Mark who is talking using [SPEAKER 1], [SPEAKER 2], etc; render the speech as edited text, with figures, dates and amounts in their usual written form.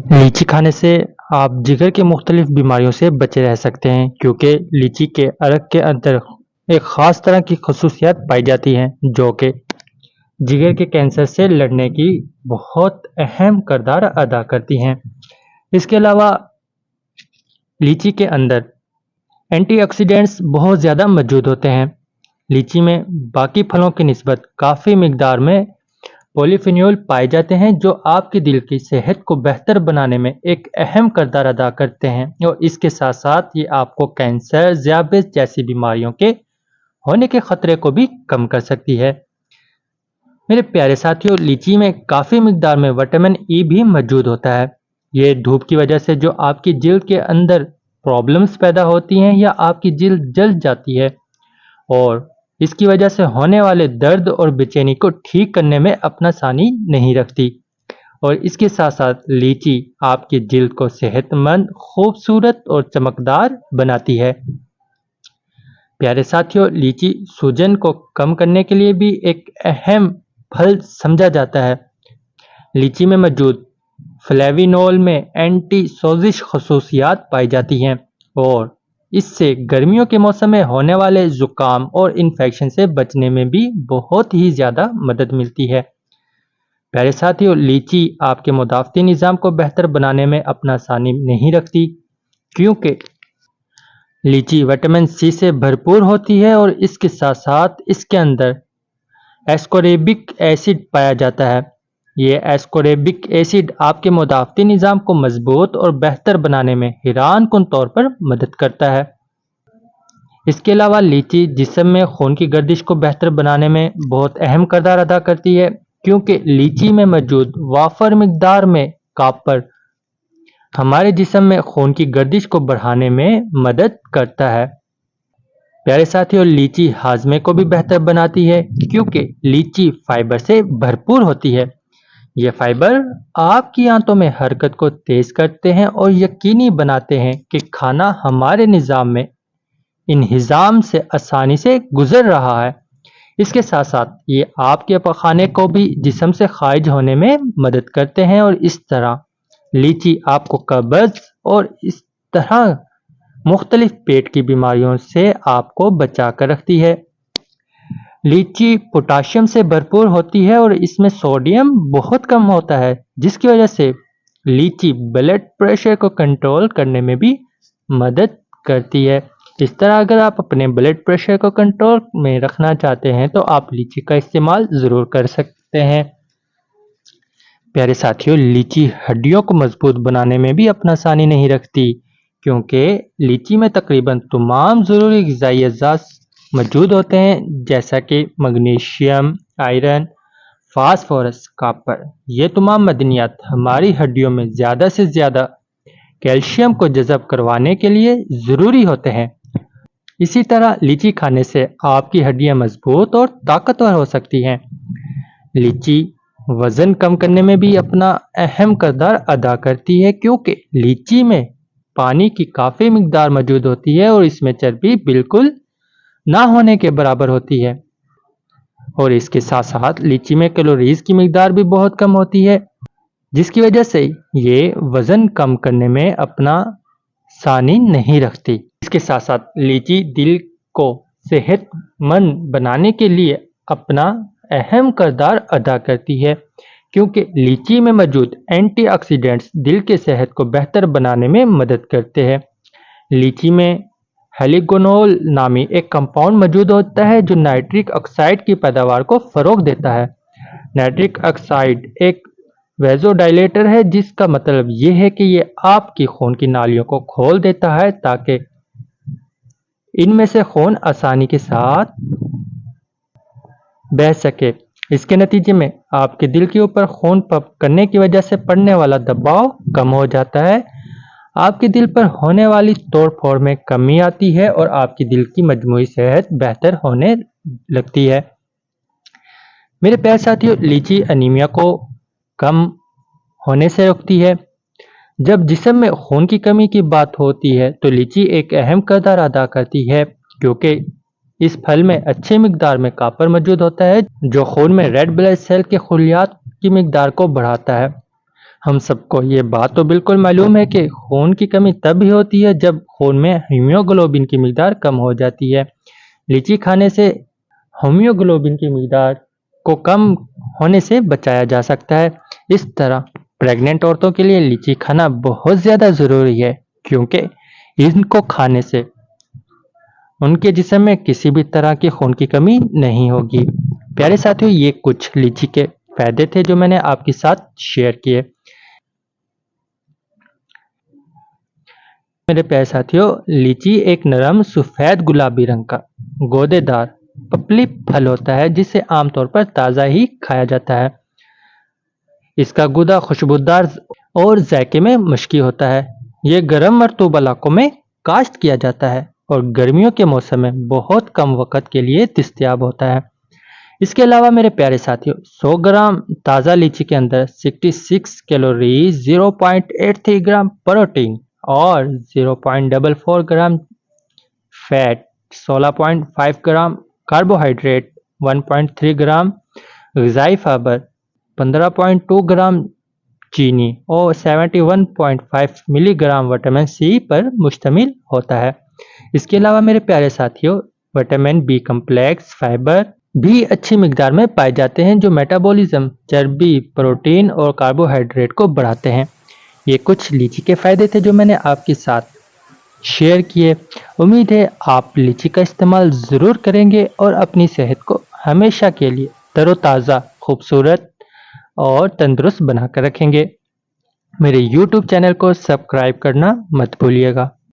[SPEAKER 1] لیچی کھانے سے آپ جگر کی مختلف بیماریوں سے بچے رہ سکتے ہیں کیونکہ لیچی کے ارک کے اندر ایک خاص طرح کی خصوصیات پائی جاتی ہیں جو کہ جگر کے کینسر سے لڑنے کی بہت اہم کردار ادا کرتی ہیں۔ اس کے علاوہ لیچی کے اندر اینٹی آکسیڈنٹس بہت زیادہ موجود ہوتے ہیں۔ لیچی میں باقی پھلوں کی نسبت کافی مقدار میں پولیفینول پائے جاتے ہیں جو آپ کے دل کی صحت کو بہتر بنانے میں ایک اہم کردار ادا کرتے ہیں، اور اس کے ساتھ ساتھ یہ آپ کو کینسر، ذیابیطس جیسی بیماریوں کے ہونے کے خطرے کو بھی کم کر سکتی ہے۔ میرے پیارے ساتھیوں، لیچی میں کافی مقدار میں وٹامن ای بھی موجود ہوتا ہے۔ یہ دھوپ کی وجہ سے جو آپ کی جلد کے اندر پرابلمز پیدا ہوتی ہیں یا آپ کی جلد جل جاتی ہے اور اس کی وجہ سے ہونے والے درد اور بے چینی کو ٹھیک کرنے میں اپنا ثانی نہیں رکھتی، اور اس کے ساتھ ساتھ لیچی آپ کی جلد کو صحت مند، خوبصورت اور چمکدار بناتی ہے۔ پیارے ساتھیوں، لیچی سوجن کو کم کرنے کے لیے بھی ایک اہم پھل سمجھا جاتا ہے۔ لیچی میں موجود فلیوینول میں اینٹی سوزش خصوصیات پائی جاتی ہیں اور اس سے گرمیوں کے موسم میں ہونے والے زکام اور انفیکشن سے بچنے میں بھی بہت ہی زیادہ مدد ملتی ہے۔ پیارے ساتھیوں، لیچی آپ کے مدافعتی نظام کو بہتر بنانے میں اپنا ثانی نہیں رکھتی کیونکہ لیچی وٹامن سی سے بھرپور ہوتی ہے اور اس کے ساتھ ساتھ اس کے اندر ایسکوربک ایسڈ پایا جاتا ہے۔ یہ ایسکوربک ایسڈ آپ کے مدافعتی نظام کو مضبوط اور بہتر بنانے میں حیران کن طور پر مدد کرتا ہے۔ اس کے علاوہ لیچی جسم میں خون کی گردش کو بہتر بنانے میں بہت اہم کردار ادا کرتی ہے کیونکہ لیچی میں موجود وافر مقدار میں کاپر ہمارے جسم میں خون کی گردش کو بڑھانے میں مدد کرتا ہے۔ پیارے ساتھیوں، لیچی ہاضمے کو بھی بہتر بناتی ہے کیونکہ لیچی فائبر سے بھرپور ہوتی ہے۔ یہ فائبر آپ کی آنتوں میں حرکت کو تیز کرتے ہیں اور یقینی بناتے ہیں کہ کھانا ہمارے نظام میں انہضام سے آسانی سے گزر رہا ہے۔ اس کے ساتھ ساتھ یہ آپ کے پخانے کو بھی جسم سے خارج ہونے میں مدد کرتے ہیں اور اس طرح لیچی آپ کو قبض اور اس طرح مختلف پیٹ کی بیماریوں سے آپ کو بچا کر رکھتی ہے۔ لیچی پوٹاشیم سے بھرپور ہوتی ہے اور اس میں سوڈیم بہت کم ہوتا ہے جس کی وجہ سے لیچی بلڈ پریشر کو کنٹرول کرنے میں بھی مدد کرتی ہے۔ اس طرح اگر آپ اپنے بلڈ پریشر کو کنٹرول میں رکھنا چاہتے ہیں تو آپ لیچی کا استعمال ضرور کر سکتے ہیں۔ پیارے ساتھیوں، لیچی ہڈیوں کو مضبوط بنانے میں بھی اپنا ثانی نہیں رکھتی کیونکہ لیچی میں تقریباً تمام ضروری غذائی اجزاء موجود ہوتے ہیں جیسا کہ میگنیشیم، آئرن، فاسفورس، کاپر۔ یہ تمام معدنیات ہماری ہڈیوں میں زیادہ سے زیادہ کیلشیم کو جذب کروانے کے لیے ضروری ہوتے ہیں۔ اسی طرح لیچی کھانے سے آپ کی ہڈیاں مضبوط اور طاقتور ہو سکتی ہیں۔ لیچی وزن کم کرنے میں بھی اپنا اہم کردار ادا کرتی ہے کیونکہ لیچی میں پانی کی کافی مقدار موجود ہوتی ہے اور اس میں چربی بالکل نہ ہونے کے برابر ہوتی ہے، اور اس کے ساتھ ساتھ لیچی میں کیلوریز کی مقدار بھی بہت کم ہوتی ہے جس کی وجہ سے یہ وزن کم کرنے میں اپنا ثانی نہیں رکھتی۔ اس کے ساتھ ساتھ لیچی دل کو صحت مند بنانے کے لیے اپنا اہم کردار ادا کرتی ہے کیونکہ لیچی میں موجود اینٹی آکسیڈنٹس دل کے صحت کو بہتر بنانے میں مدد کرتے ہیں۔ لیچی میں ہیلیگونول نامی ایک کمپاؤنڈ موجود ہوتا ہے جو نائٹرک آکسائڈ کی پیداوار کو فروغ دیتا ہے۔ نائٹرک آکسائڈ ایک ویزو ڈائلیٹر ہے جس کا مطلب یہ ہے کہ یہ آپ کی خون کی نالیوں کو کھول دیتا ہے تاکہ ان میں سے خون آسانی کے ساتھ بہہ سکے۔ اس کے نتیجے میں آپ کے دل کے اوپر خون پمپ کرنے کی وجہ سے پڑنے والا دباؤ کم ہو جاتا ہے، آپ کے دل پر ہونے والی توڑ پھوڑ میں کمی آتی ہے اور آپ کی دل کی مجموعی صحت بہتر ہونے لگتی ہے۔ میرے پیارے ساتھیوں، لیچی انیمیا کو کم ہونے سے روکتی ہے۔ جب جسم میں خون کی کمی کی بات ہوتی ہے تو لیچی ایک اہم کردار ادا کرتی ہے کیونکہ اس پھل میں اچھی مقدار میں کاپر موجود ہوتا ہے جو خون میں ریڈ بلڈ سیل کے خلیات کی مقدار کو بڑھاتا ہے۔ ہم سب کو یہ بات تو بالکل معلوم ہے کہ خون کی کمی تب ہی ہوتی ہے جب خون میں ہیموگلوبن کی مقدار کم ہو جاتی ہے۔ لیچی کھانے سے ہیموگلوبن کی مقدار کو کم ہونے سے بچایا جا سکتا ہے۔ اس طرح پریگننٹ عورتوں کے لیے لیچی کھانا بہت زیادہ ضروری ہے، کیونکہ ان کو کھانے سے ان کے جسم میں کسی بھی طرح کی خون کی کمی نہیں ہوگی۔ پیارے ساتھیوں، یہ کچھ لیچی کے فائدے تھے جو میں نے آپ کے ساتھ شیئر کیے۔ میرے پیارے ساتھیوں، لیچی ایک نرم سفید گلابی رنگ کا گودے دار پپلی پھل ہوتا ہے جسے عام طور پر تازہ ہی کھایا جاتا ہے۔ اس کا گودا خوشبودار اور ذائقے میں مشکی ہوتا ہے۔ یہ گرم مرطوب علاقوں میں کاشت کیا جاتا ہے اور گرمیوں کے موسم میں بہت کم وقت کے لیے دستیاب ہوتا ہے۔ اس کے علاوہ میرے پیارے ساتھیوں، 100 گرام تازہ لیچی کے اندر 66 کیلوریز، 0.83 گرام پروٹین اور 0.44 gram fat, 16.5 gram carbohydrate, 1.3 gram غذائی فائبر، 15.2 گرام چینی اور 71.5 ملی گرام وٹامن سی پر مشتمل ہوتا ہے۔ اس کے علاوہ میرے پیارے ساتھیوں، وٹامن بی کمپلیکس، فائبر بھی اچھی مقدار میں پائے جاتے ہیں جو میٹابولزم، چربی، پروٹین اور کاربوہائیڈریٹ کو بڑھاتے ہیں۔ یہ کچھ لیچی کے فائدے تھے جو میں نے آپ کے ساتھ شیئر کیے۔ امید ہے آپ لیچی کا استعمال ضرور کریں گے اور اپنی صحت کو ہمیشہ کے لیے تر و تازہ، خوبصورت اور تندرست بنا کر رکھیں گے۔ میرے YouTube چینل کو سبسکرائب کرنا مت بھولیے گا۔